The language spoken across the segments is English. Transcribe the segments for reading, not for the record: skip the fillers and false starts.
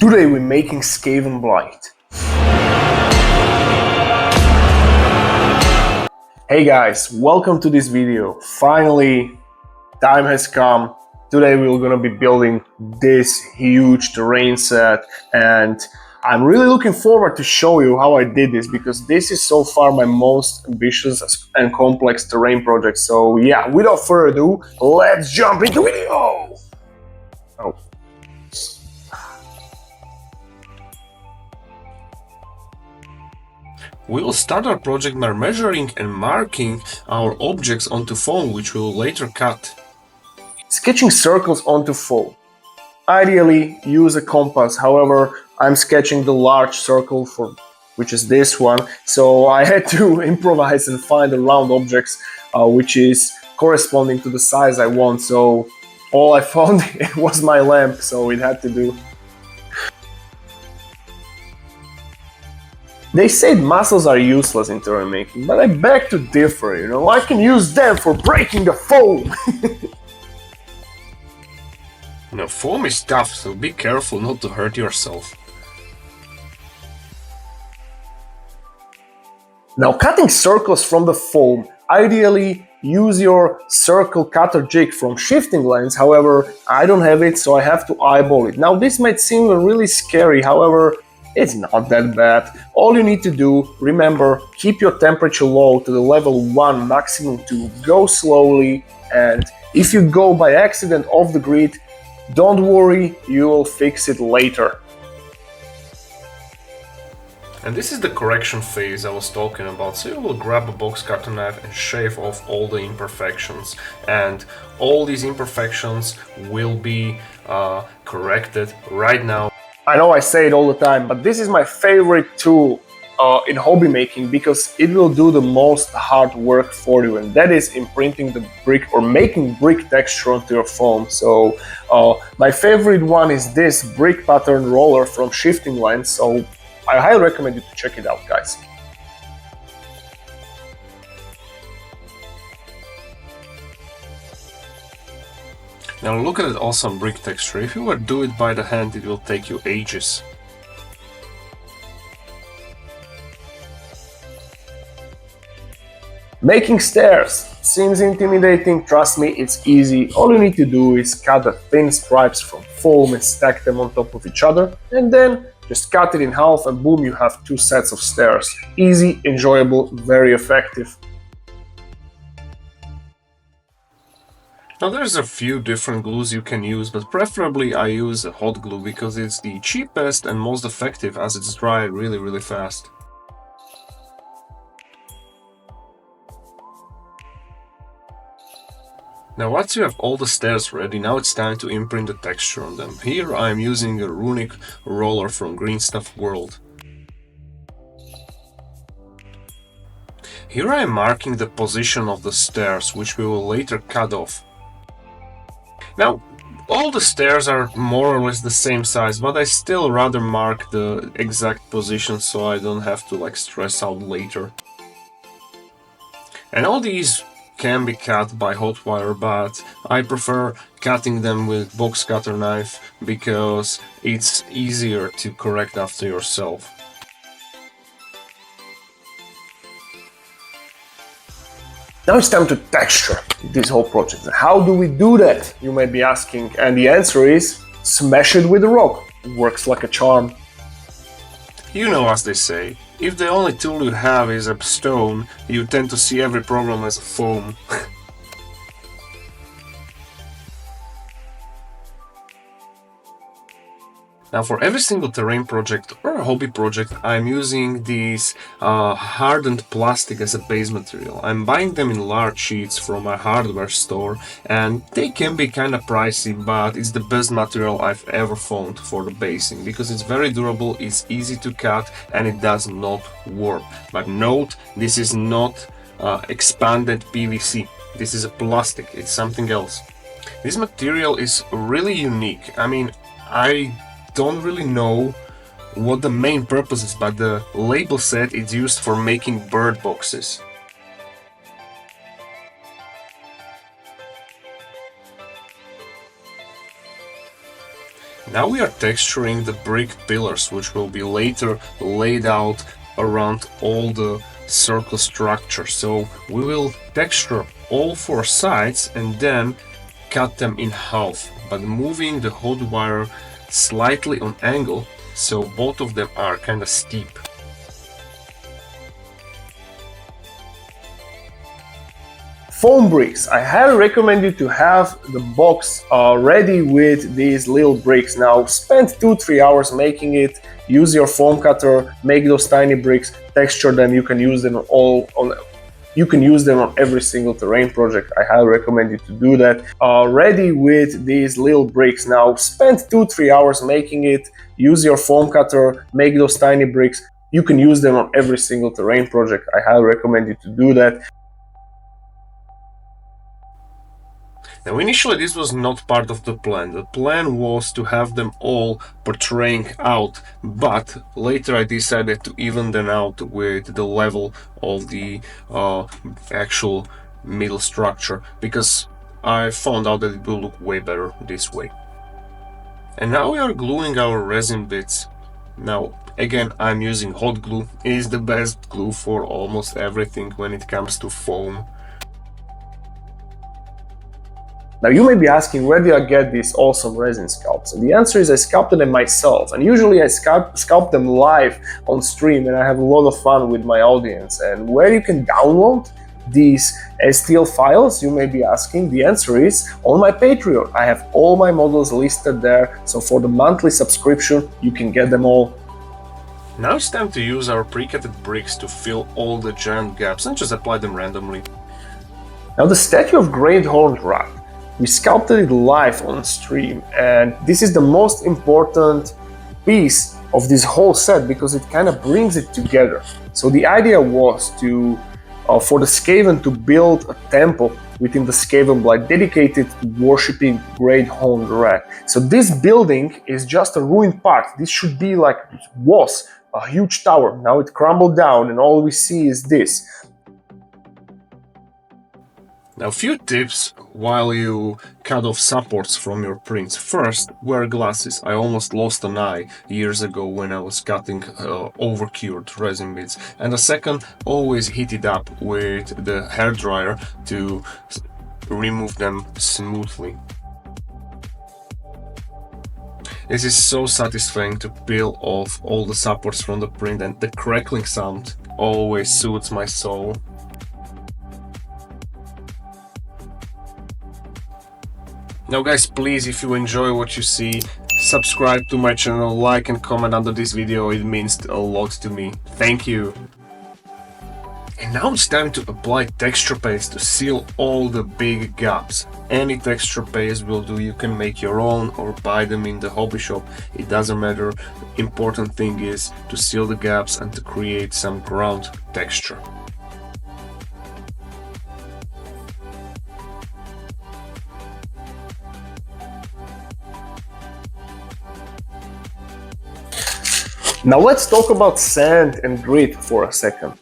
Today we're making Skaven Blight. Hey guys, welcome to this video. Finally, time has come. Today we're gonna be building this huge terrain set, and I'm really looking forward to show you how I did this, because this is so far my most ambitious and complex terrain project. So yeah, without further ado, let's jump into the video! Oh. We will start our project by measuring and marking our objects onto foam, which we will later cut. Sketching circles onto foam. Ideally, use a compass. However, I'm sketching the large circle which is this one, so I had to improvise and find the round objects which is corresponding to the size I want. So all I found was my lamp, so it had to do. They said muscles are useless in terrain making, but I beg to differ, I can use them for breaking the foam! Now, foam is tough, so be careful not to hurt yourself. Now, cutting circles from the foam, ideally use your circle cutter jig from Shifting Lens. However, I don't have it, so I have to eyeball it. Now, this might seem really scary, however, it's not that bad. All you need to do, remember, keep your temperature low to the level 1, maximum 2, go slowly, and if you go by accident off the grid, don't worry, you will fix it later. And this is the correction phase I was talking about, so you will grab a box cutter knife and shave off all the imperfections, and all these imperfections will be corrected right now. I know I say it all the time, but this is my favorite tool in hobby making, because it will do the most hard work for you, and that is imprinting the brick or making brick texture onto your foam. So my favorite one is this brick pattern roller from Shifting Lens, so I highly recommend you to check it out, guys. Now look at that awesome brick texture. If you were to do it by the hand, it will take you ages. Making stairs seems intimidating. Trust me, it's easy. All you need to do is cut the thin stripes from foam and stack them on top of each other, and then just cut it in half, and boom, you have 2 sets of stairs. Easy, enjoyable, very effective. Now there's a few different glues you can use, but preferably I use a hot glue because it's the cheapest and most effective, as it's dry really fast. Now once you have all the stairs ready, now it's time to imprint the texture on them. Here I am using a runic roller from Green Stuff World. Here I am marking the position of the stairs, which we will later cut off. Now, all the stairs are more or less the same size, but I still rather mark the exact position so I don't have to stress out later. And all these can be cut by hot wire, but I prefer cutting them with box cutter knife because it's easier to correct after yourself. Now it's time to texture this whole project. How do we do that, you may be asking? And the answer is, smash it with a rock. It works like a charm. You know, as they say, if the only tool you have is a stone, you tend to see every problem as a foam. Now for every single terrain project or a hobby project, I'm using these hardened plastic as a base material. I'm buying them in large sheets from a hardware store, and they can be kind of pricey, but it's the best material I've ever found for the basing because it's very durable, it's easy to cut, and it does not warp. But note, this is not expanded PVC. This is a plastic, it's something else. This material is really unique. I mean, I don't really know what the main purpose is, but the label said it's used for making bird boxes. Now we are texturing the brick pillars, which will be later laid out around all the circle structure. So we will texture all 4 sides and then cut them in half, but moving the hot wire slightly on angle, so both of them are kind of steep. Foam bricks. I highly recommend you to have the box ready with these little bricks. Now spend 2-3 hours making it, use your foam cutter, make those tiny bricks, texture them. You can use them on every single terrain project. I highly recommend you to do that. Ready with these little bricks. Now spend 2-3 hours making it, use your foam cutter, make those tiny bricks. You can use them on every single terrain project. I highly recommend you to do that. Now initially this was not part of the plan. The plan was to have them all portraying out, but later I decided to even them out with the level of the actual middle structure, because I found out that it will look way better this way. And now we are gluing our resin bits. Now again, I'm using hot glue. It is the best glue for almost everything when it comes to foam. Now you may be asking, where do I get these awesome resin sculpts? And the answer is I sculpted them myself, and usually I sculpt them live on stream, and I have a lot of fun with my audience. And where you can download these STL files, you may be asking, the answer is on my Patreon. I have all my models listed there, so for the monthly subscription you can get them all. Now it's time to use our pre-cutted bricks to fill all the giant gaps and just apply them randomly. Now the statue of Great Horned Rat, we sculpted it live on stream, and this is the most important piece of this whole set because it kind of brings it together. So the idea was to for the Skaven to build a temple within the Skaven blood dedicated to worshipping Great Horned Rat. So this building is just a ruined part. This should be like was a huge tower. Now it crumbled down and all we see is this. Now, a few tips while you cut off supports from your prints. First, wear glasses. I almost lost an eye years ago when I was cutting overcured resin bits. And the second, always heat it up with the hairdryer to remove them smoothly. This is so satisfying to peel off all the supports from the print, and the crackling sound always soothes my soul. Now guys, please, if you enjoy what you see, subscribe to my channel, like and comment under this video, it means a lot to me. Thank you! And now it's time to apply texture paste to seal all the big gaps. Any texture paste will do, you can make your own or buy them in the hobby shop, it doesn't matter. Important thing is to seal the gaps and to create some ground texture. Now let's talk about sand and grit for a second.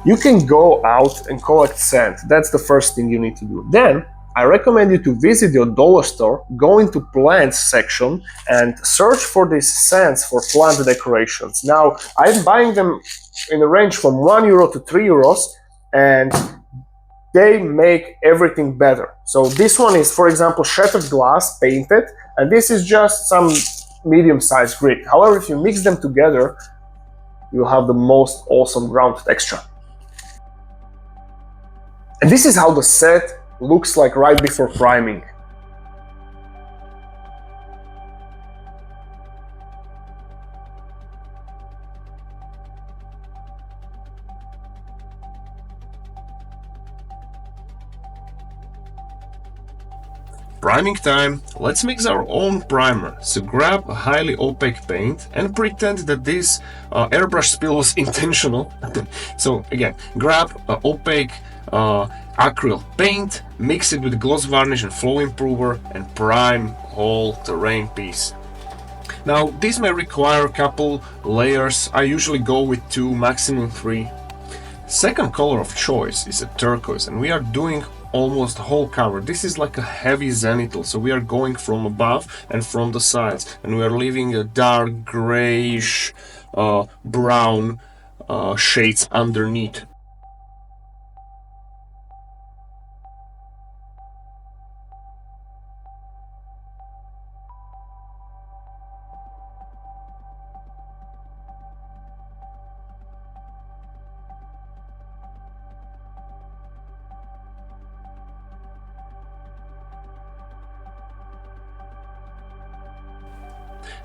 You can go out and collect sand. That's the first thing you need to do. Then I recommend you to visit your dollar store, go into plants section and search for these sands for plant decorations. Now I'm buying them in a range from €1 to €3, and they make everything better. So this one is, for example, shattered glass painted, and this is just some medium-sized grit. However, if you mix them together, you'll have the most awesome ground texture. And this is how the set looks like right before priming. Priming time! Let's mix our own primer. So grab a highly opaque paint and pretend that this airbrush spill was intentional. So again, grab an opaque acrylic paint, mix it with gloss varnish and flow improver, and prime whole terrain piece. Now this may require a couple layers. I usually go with 2, maximum 3. Second color of choice is a turquoise, and we are doing almost whole cover. This is like a heavy zenithal, so we are going from above and from the sides, and we are leaving a dark grayish brown shades underneath.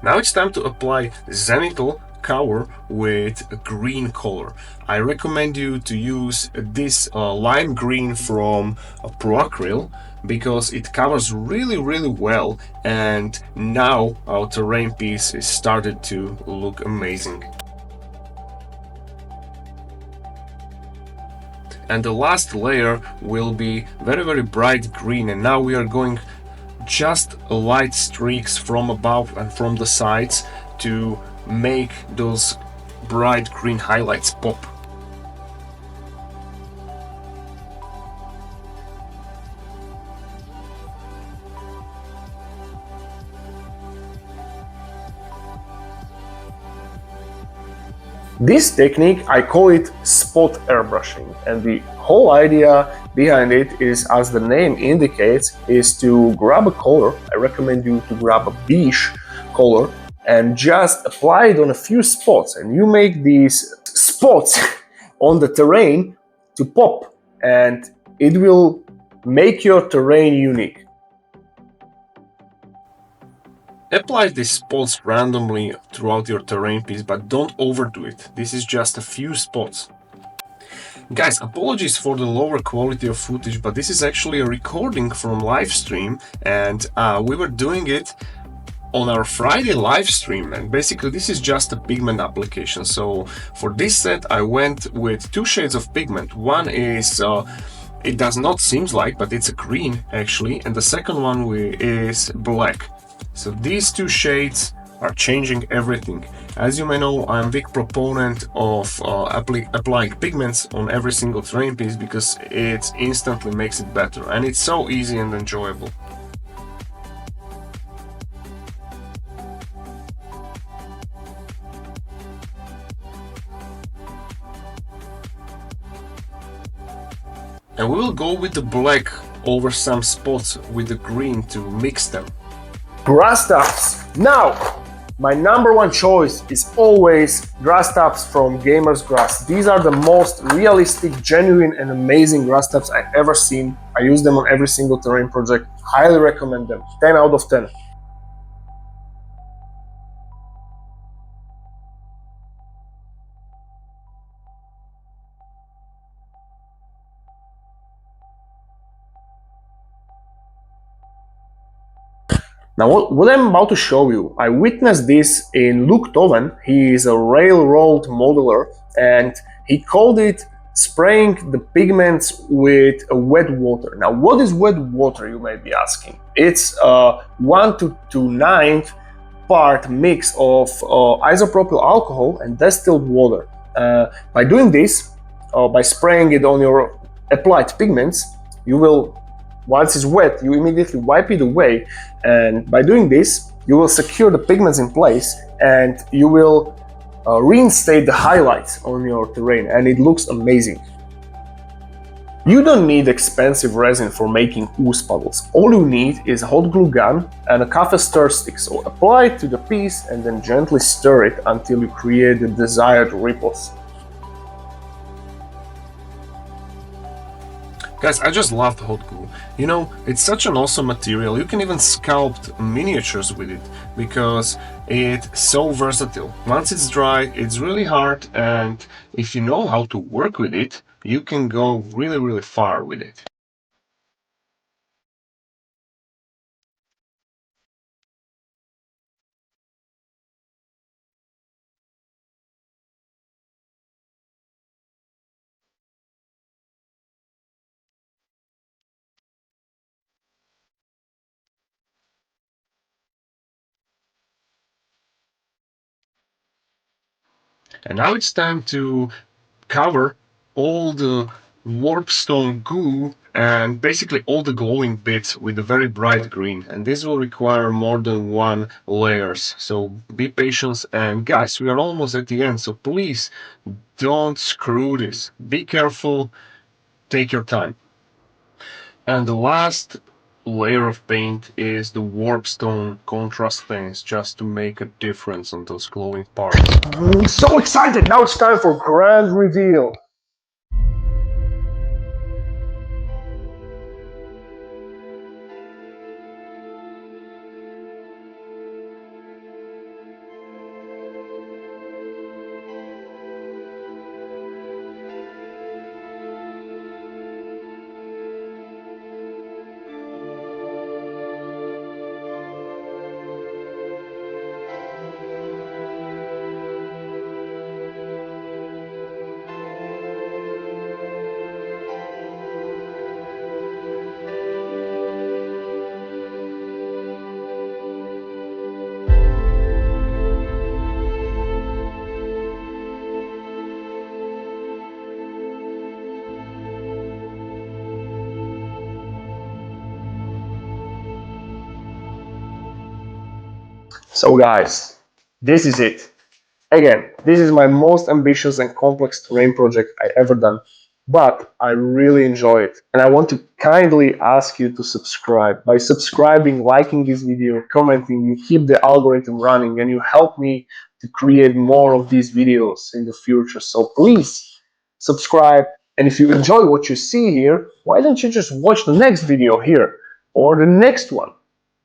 Now it's time to apply zenithal cover with a green color. I recommend you to use this lime green from Pro Acryl because it covers really well, and now our terrain piece is started to look amazing. And the last layer will be very bright green, and now we are going just light streaks from above and from the sides to make those bright green highlights pop. This technique, I call it spot airbrushing, and the whole idea behind it is, as the name indicates, is to grab a color. I recommend you to grab a beige color and just apply it on a few spots, and you make these spots on the terrain to pop, and it will make your terrain unique. Apply these spots randomly throughout your terrain piece, but don't overdo it. This is just a few spots. Guys, apologies for the lower quality of footage, but this is actually a recording from live stream, and we were doing it on our Friday live stream, and basically this is just a pigment application. So for this set I went with two shades of pigment. One is it does not seem like, but it's a green actually, and the second one is black. So these two shades are changing everything. As you may know, I'm a big proponent of applying pigments on every single terrain piece because it instantly makes it better, and it's so easy and enjoyable. And we will go with the black over some spots with the green to mix them. Grass taps. Now, my number one choice is always grass taps from Gamer's Grass. These are the most realistic, genuine, and amazing grass taps I've ever seen. I use them on every single terrain project. Highly recommend them. 10 out of 10. Now, what I'm about to show you, I witnessed this in Luke Toven. He is a railroad modeler, and he called it spraying the pigments with a wet water. Now, what is wet water, you may be asking? It's a 1 to 9 part mix of isopropyl alcohol and distilled water. By doing this, by spraying it on your applied pigments, you will, once it's wet, you immediately wipe it away, and by doing this, you will secure the pigments in place, and you will reinstate the highlights on your terrain, and it looks amazing. You don't need expensive resin for making ooze puddles. All you need is a hot glue gun and a coffee stir stick. So apply it to the piece and then gently stir it until you create the desired ripples. Guys, I just love hot glue. You know, it's such an awesome material. You can even sculpt miniatures with it because it's so versatile. Once it's dry, it's really hard, and if you know how to work with it, you can go really far with it. And now it's time to cover all the warpstone goo and basically all the glowing bits with a very bright green, and this will require more than one layers, so be patient. And guys, we are almost at the end, so please don't screw this, be careful, take your time. And the last layer of paint is the warpstone contrast paints, just to make a difference on those glowing parts. I'm so excited! Now it's time for grand reveal. So guys, this is it. Again, this is my most ambitious and complex terrain project I ever done, but I really enjoy it. And I want to kindly ask you to subscribe. By subscribing, liking this video, commenting, you keep the algorithm running and you help me to create more of these videos in the future. So please subscribe. And if you enjoy what you see here, why don't you just watch the next video here or the next one?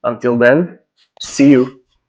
Until then, see you.